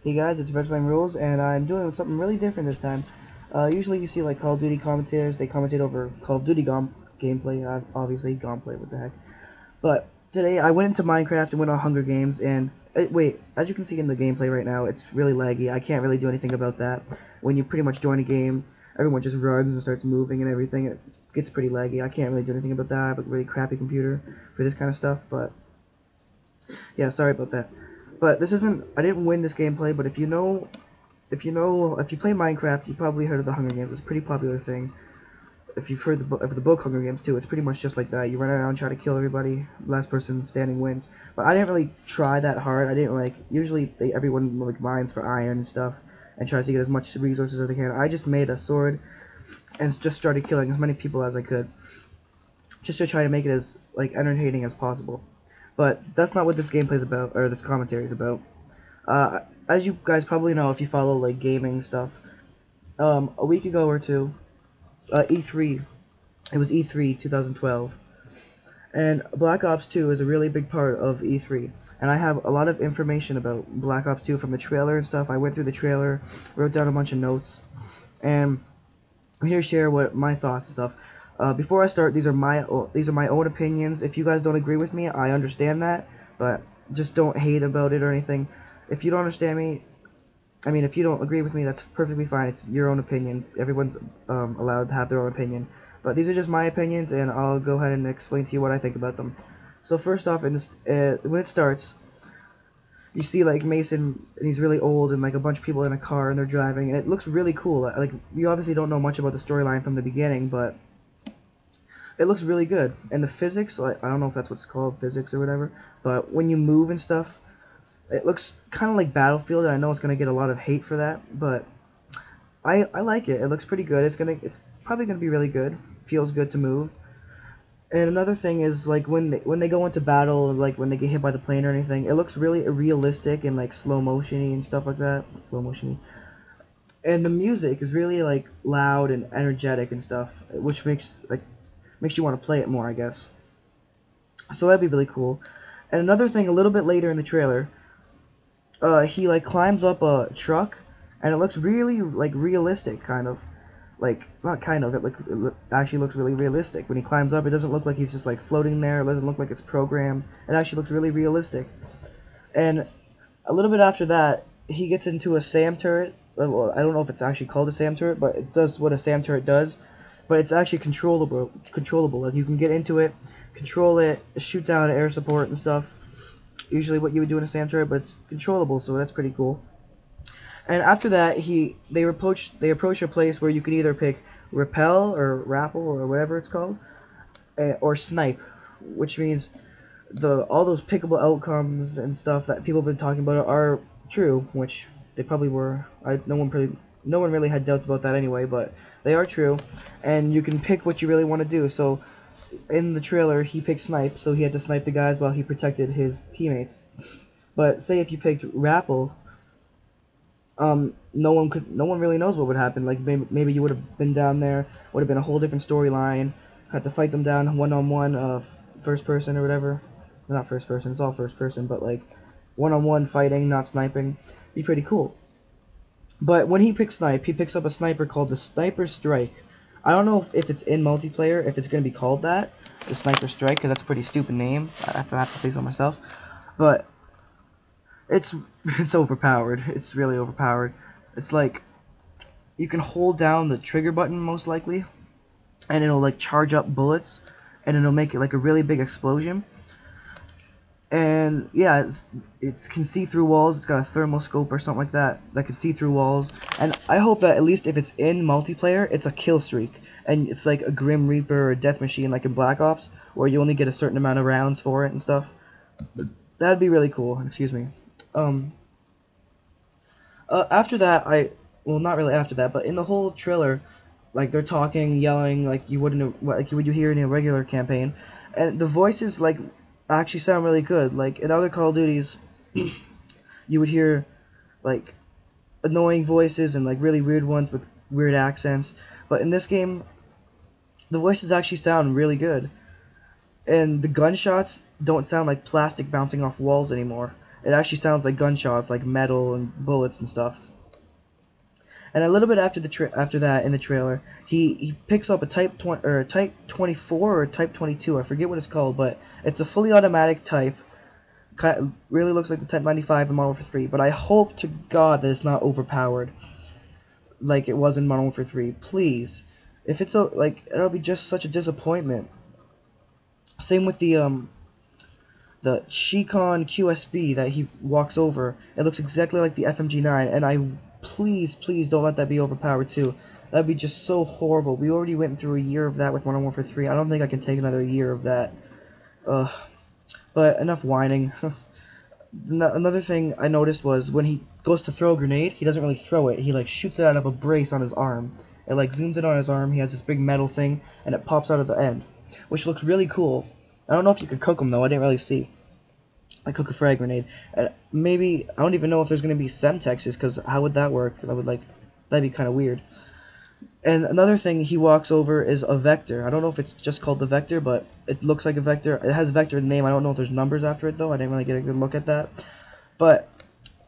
Hey guys, it's Red Flame Rules, and I'm doing something really different this time. Usually you see like Call of Duty commentators, they commentate over Call of Duty gameplay, obviously, gameplay, what the heck. But today I went into Minecraft and went on Hunger Games, and wait, as you can see in the gameplay right now, it's really laggy. I can't really do anything about that. When you pretty much join a game, everyone just runs and starts moving and everything. It gets pretty laggy. I can't really do anything about that. I have a really crappy computer for this kind of stuff, but yeah, sorry about that. But this isn't, I didn't win this gameplay, but if you play Minecraft, you probably heard of the Hunger Games. It's a pretty popular thing. If you've heard of the book Hunger Games too, it's pretty much just like that. You run around, try to kill everybody, last person standing wins. But I didn't really try that hard. I didn't usually everyone like mines for iron and stuff, and tries to get as much resources as they can. I just made a sword, and just started killing as many people as I could, just to try to make it as entertaining as possible. But that's not what this gameplay is about, or this commentary is about. As you guys probably know, if you follow like gaming stuff, a week ago or two, E3, it was E3 2012, and Black Ops 2 is a really big part of E3, and I have a lot of information about Black Ops 2 from the trailer and stuff. I went through the trailer, wrote down a bunch of notes, and I'm here to share what my thoughts and stuff. Before I start, these are my own opinions. If you guys don't agree with me, I understand that, but just don't hate about it or anything. If you don't understand me, I mean, if you don't agree with me, that's perfectly fine. It's your own opinion. Everyone's allowed to have their own opinion. But these are just my opinions, and I'll go ahead and explain to you what I think about them. So first off, in this, when it starts, you see like Mason, and he's really old, and like a bunch of people in a car, and they're driving, and it looks really cool. Like, you obviously don't know much about the storyline from the beginning, but it looks really good. And the physics, like, I don't know if that's what's called, physics or whatever, but when you move and stuff, it looks kind of like Battlefield, and I know it's gonna get a lot of hate for that, but I like it. It looks pretty good. It's probably gonna be really good. Feels good to move. And another thing is like when they go into battle, like when they get hit by the plane or anything, it looks really realistic and like slow motiony and stuff like that. Slow motiony. And the music is really like loud and energetic and stuff, which makes you want to play it more, I guess. So that'd be really cool. And another thing, a little bit later in the trailer, he like climbs up a truck, and it looks really like realistic, kind of. Like, not kind of, actually looks really realistic. When he climbs up, it doesn't look like he's just like floating there. It doesn't look like it's programmed. It actually looks really realistic. And a little bit after that, he gets into a SAM turret. Well, I don't know if it's actually called a SAM turret, but it does what a SAM turret does. But it's actually controllable. Like, you can get into it, control it, shoot down air support and stuff. Usually what you would do in a SAM turret, but it's controllable, so that's pretty cool. And after that, they approach a place where you can either pick repel or rappel or whatever it's called, or snipe, which means all those pickable outcomes and stuff that people have been talking about are true, which they probably were. No one really had doubts about that anyway, but they are true, and you can pick what you really want to do. So in the trailer, he picked snipe, so he had to snipe the guys while he protected his teammates. But say if you picked rappel, no one really knows what would happen. Like, maybe you would have been down there, would have been a whole different storyline, had to fight them down one-on-one, first person or whatever. Not first person, it's all first person, but like one-on-one fighting, not sniping. Be pretty cool. But when he picks snipe, he picks up a sniper called the Sniper Strike. I don't know if it's in multiplayer, if it's going to be called that, the Sniper Strike, because that's a pretty stupid name. I have to say so myself. But it's it's overpowered. It's really overpowered. It's like you can hold down the trigger button most likely, and it'll like charge up bullets, and it'll make it like a really big explosion. And yeah, it can see through walls. It's got a thermal scope or something like that that can see through walls. And I hope that at least if it's in multiplayer, it's a kill streak, and it's like a Grim Reaper or Death Machine like in Black Ops, where you only get a certain amount of rounds for it and stuff. That'd be really cool. Excuse me. Um, After that, well, not really after that, but in the whole trailer, like they're talking, yelling, like you wouldn't, like you would hear in a regular campaign, and the voices like actually sound really good. Like in other Call of Duties, you would hear like annoying voices and like really weird ones with weird accents, but in this game, the voices actually sound really good, and the gunshots don't sound like plastic bouncing off walls anymore. It actually sounds like gunshots, like metal and bullets and stuff. And a little bit after after that in the trailer, he picks up a Type 20 or a Type 24 or Type 22. I forget what it's called, but it's a fully automatic Type. Really looks like the Type 95 in Modern Warfare 3. But I hope to God that it's not overpowered, like it was in Modern Warfare 3. Please, if it's like, it'll be just such a disappointment. Same with the Shikon QSB that he walks over. It looks exactly like the FMG9, and please don't let that be overpowered too. That'd be just so horrible. We already went through a year of that with Modern Warfare 3. I don't think I can take another year of that. But enough whining. Another thing I noticed was when he goes to throw a grenade, he doesn't really throw it. He like shoots it out of a brace on his arm. It like zooms in on his arm. He has this big metal thing, and it pops out at the end, which looks really cool. I don't know if you can cook them though. I didn't really see. I cook a frag grenade. And maybe I don't even know if there's gonna be Semtexes, because how would that work? That'd be kind of weird. And another thing he walks over is a Vector. I don't know if it's just called the Vector, but it looks like a Vector. It has Vector in the name. I don't know if there's numbers after it though. I didn't really get a good look at that. But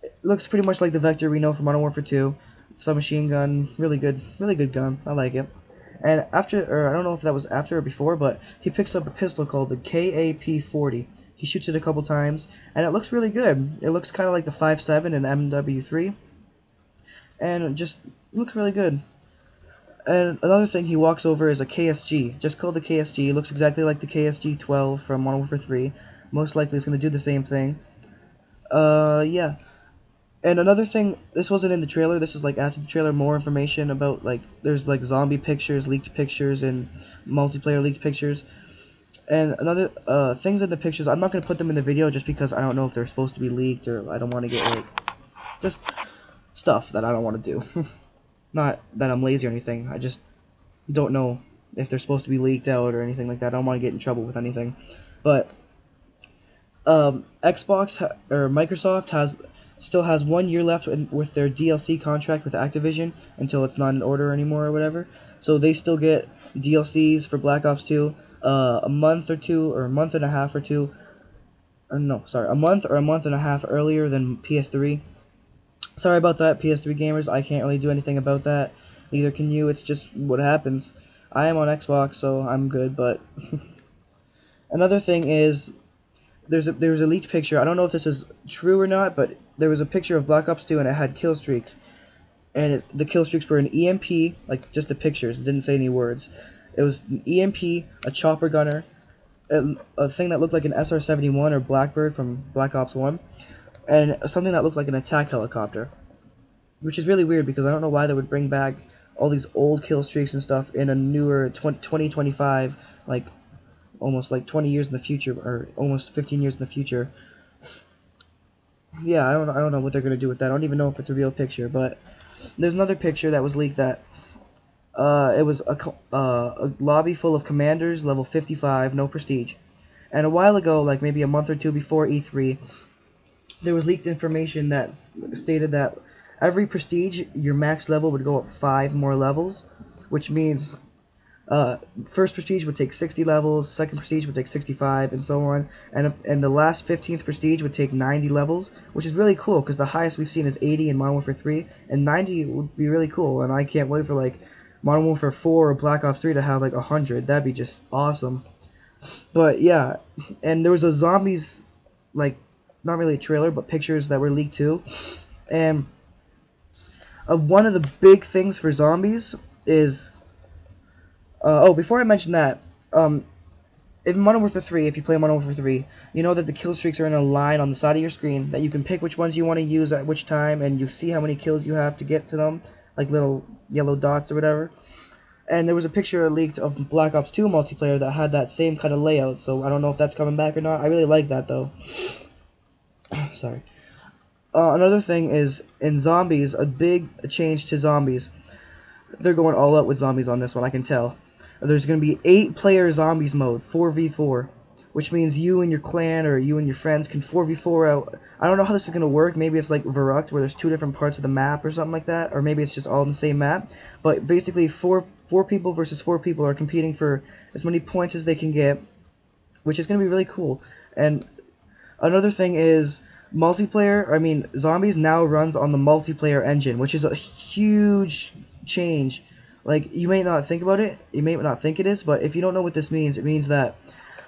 it looks pretty much like the Vector we know from Modern Warfare 2. Submachine gun, really good gun. I like it. And after, or I don't know if that was after or before, but he picks up a pistol called the KAP-40. He shoots it a couple times, and it looks really good. It looks kind of like the 5.7 and MW3, and it just looks really good. And another thing he walks over is a KSG, just called the KSG. It looks exactly like the KSG-12 from Modern Warfare 3. Most likely it's going to do the same thing. Yeah. And another thing, this wasn't in the trailer, this is like after the trailer, more information about, like, there's like zombie pictures, leaked pictures, and multiplayer leaked pictures. And another, things in the pictures, I'm not going to put them in the video just because I don't know if they're supposed to be leaked, or I don't want to get, like, just stuff that I don't want to do. Not that I'm lazy or anything, I just don't know if they're supposed to be leaked out or anything like that. I don't want to get in trouble with anything. But, Xbox, or Microsoft still has 1 year left with their DLC contract with Activision until it's not in order anymore or whatever. So they still get DLCs for Black Ops 2 a month or two, or a month and a half or two. Or no, sorry, a month or a month and a half earlier than PS3. Sorry about that, PS3 gamers. I can't really do anything about that. Neither can you. It's just what happens. I am on Xbox, so I'm good. But another thing is, there was a leaked picture. I don't know if this is true or not, but there was a picture of Black Ops 2 and it had kill streaks. And the kill streaks were an EMP, like just the pictures. It didn't say any words. It was an EMP, a chopper gunner, a thing that looked like an SR-71 or Blackbird from Black Ops 1, and something that looked like an attack helicopter. Which is really weird because I don't know why they would bring back all these old kill streaks and stuff in a newer 2025, like almost like 20 years in the future, or almost 15 years in the future. Yeah, I don't know what they're gonna do with that. I don't even know if it's a real picture, but there's another picture that was leaked that it was a lobby full of commanders, level 55, no prestige. And a while ago, like maybe a month or two before E3, there was leaked information that stated that every prestige, your max level would go up 5 more levels, which means first prestige would take 60 levels, second prestige would take 65, and so on, and the last 15th prestige would take 90 levels, which is really cool, because the highest we've seen is 80 in Modern Warfare 3, and 90 would be really cool, and I can't wait for, like, Modern Warfare 4 or Black Ops 3 to have, like, 100. That'd be just awesome. But, yeah, and there was a zombies, like, not really a trailer, but pictures that were leaked, too, and one of the big things for zombies is... oh, before I mention that, in Modern Warfare 3, if you play Modern Warfare 3, you know that the kill streaks are in a line on the side of your screen, that you can pick which ones you want to use at which time, and you see how many kills you have to get to them, like little yellow dots or whatever. And there was a picture leaked of Black Ops 2 multiplayer that had that same kind of layout, so I don't know if that's coming back or not. I really like that, though. Sorry. Another thing is, in zombies, a big change to zombies. They're going all out with zombies on this one, I can tell. There's going to be 8-player zombies mode, 4v4, which means you and your clan or you and your friends can 4v4 out. I don't know how this is going to work. Maybe it's like Verruct, where there's 2 different parts of the map or something like that, or maybe it's just all in the same map. But basically, four people versus 4 people are competing for as many points as they can get, which is going to be really cool. And another thing is, multiplayer, I mean, Zombies now runs on the multiplayer engine, which is a huge change. Like, you may not think about it, you may not think it is, but if you don't know what this means, it means that,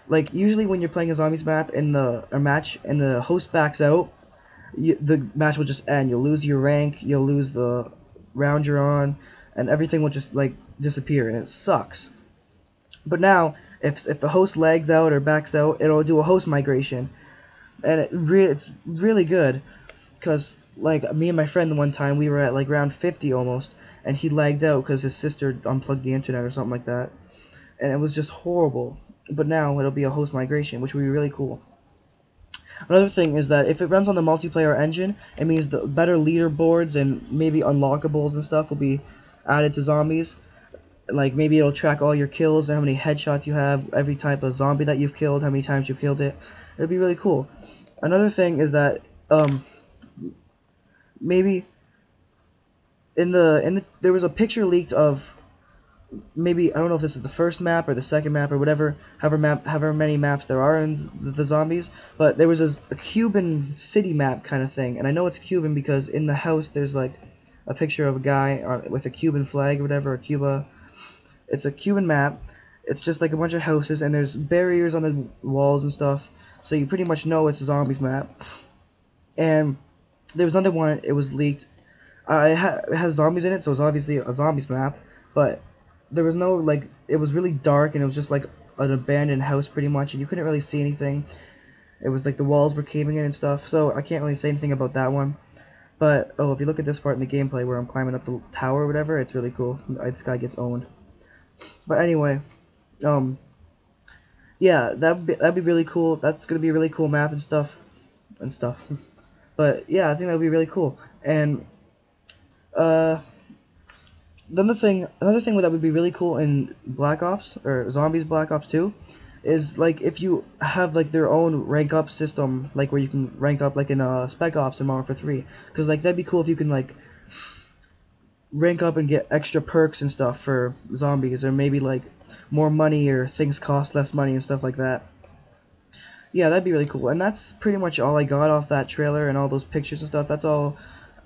like, usually when you're playing a Zombies map in a match and the host backs out, the match will just end. You'll lose your rank, you'll lose the round you're on, and everything will just, like, disappear, and it sucks. But now, if the host lags out or backs out, it'll do a host migration, and it's really good, because, like, me and my friend the one time, we were at, like, round 50 almost, and he lagged out because his sister unplugged the internet or something like that, and it was just horrible. But now it'll be a host migration, which will be really cool. Another thing is that if it runs on the multiplayer engine, it means the better leaderboards and maybe unlockables and stuff will be added to Zombies. Like, maybe it'll track all your kills, how many headshots you have, every type of zombie that you've killed, how many times you've killed it. It'll be really cool. Another thing is that maybe there was a picture leaked of, maybe, I don't know if this is the first map or the second map or whatever, however many maps there are in the Zombies, but there was a Cuban city map kind of thing, and I know it's Cuban because in the house there's like a picture of a guy with a Cuban flag or whatever, or Cuba. It's a Cuban map. It's just like a bunch of houses, and there's barriers on the walls and stuff, so you pretty much know it's a Zombies map. And there was another one, it was leaked. It has zombies in it, so it's obviously a Zombies map, but there was no, like, it was really dark, and it was just like an abandoned house pretty much, and you couldn't really see anything. It was like the walls were caving in and stuff, so I can't really say anything about that one. But, oh, if you look at this part in the gameplay where I'm climbing up the tower or whatever, it's really cool. This guy gets owned. But anyway, yeah, that'd be really cool. That's gonna be a really cool map and stuff. But, yeah, I think that would be really cool. And, another thing that would be really cool in Black Ops, or Zombies Black Ops 2, is, like, if you have, like, their own rank up system, like, where you can rank up, like, in, Spec Ops and Modern Warfare 3. Because, like, that'd be cool if you can, like, rank up and get extra perks and stuff for zombies, or maybe, like, more money, or things cost less money and stuff like that. Yeah, that'd be really cool. And that's pretty much all I got off that trailer and all those pictures and stuff. That's all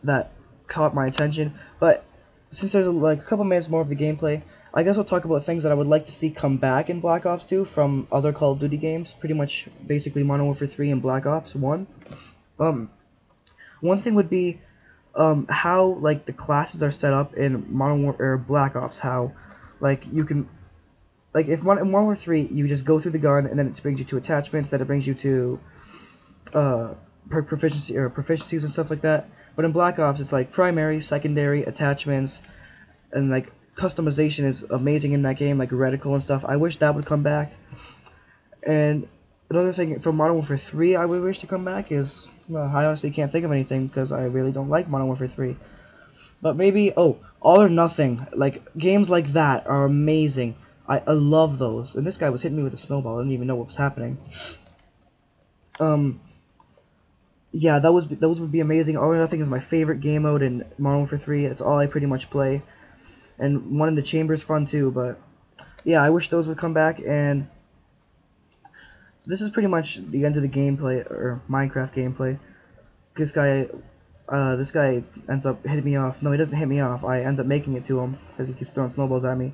that caught my attention. But since there's like a couple minutes more of the gameplay, I guess I'll talk about things that I would like to see come back in Black Ops 2 from other Call of Duty games. Pretty much, basically, Modern Warfare 3 and Black Ops 1. One thing would be how, like, the classes are set up in Modern Warfare or Black Ops. How, like, you can, like, if in Modern Warfare 3 you just go through the gun and then it brings you to attachments, then it brings you to proficiencies and stuff like that. But in Black Ops, it's like primary, secondary, attachments, and like customization is amazing in that game, like reticle and stuff. I wish that would come back. And another thing from Modern Warfare 3 I would wish to come back is, well, I honestly can't think of anything because I really don't like Modern Warfare 3. But maybe, oh, All or Nothing, like, games like that are amazing. I love those. And this guy was hitting me with a snowball. I didn't even know what was happening. Yeah, those would be amazing. All or Nothing is my favorite game mode in Modern Warfare 3. It's all I pretty much play. And One in the Chamber is fun too, but yeah, I wish those would come back. And this is pretty much the end of the gameplay, or Minecraft gameplay. This guy ends up hitting me off. No, he doesn't hit me off. I end up making it to him because he keeps throwing snowballs at me.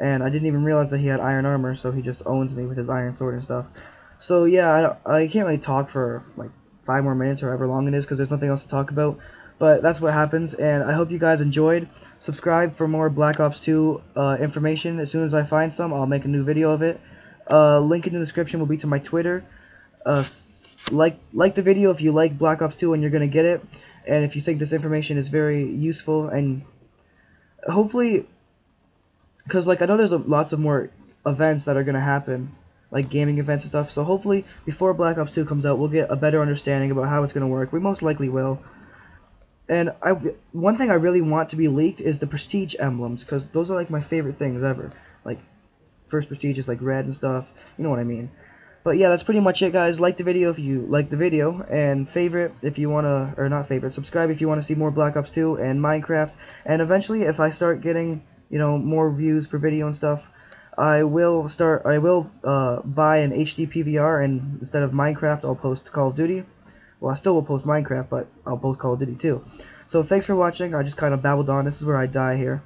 And I didn't even realize that he had iron armor, so he just owns me with his iron sword and stuff. So yeah, I can't really talk for like 5 more minutes or however long it is because there's nothing else to talk about. But that's what happens, and I hope you guys enjoyed. Subscribe for more Black Ops 2 information. As soon as I find some, I'll make a new video of it. Link in the description will be to my Twitter. Like the video if you like Black Ops 2 and you're gonna get it, and if you think this information is very useful, and hopefully, because like I know there's lots of more events that are gonna happen, like gaming events and stuff. So hopefully before Black Ops 2 comes out, we'll get a better understanding about how it's gonna work. We most likely will. And one thing I really want to be leaked is the Prestige emblems, because those are like my favorite things ever. Like, first Prestige is like red and stuff, you know what I mean. But yeah, that's pretty much it, guys. Like the video if you like the video, and favorite if you wanna, or not favorite, subscribe if you wanna see more Black Ops 2 and Minecraft. And eventually, if I start getting, you know, more views per video and stuff, I will buy an HD PVR, and instead of Minecraft, I'll post Call of Duty. Well, I still will post Minecraft, but I'll post Call of Duty too. So thanks for watching. I just kind of babbled on. This is where I die here.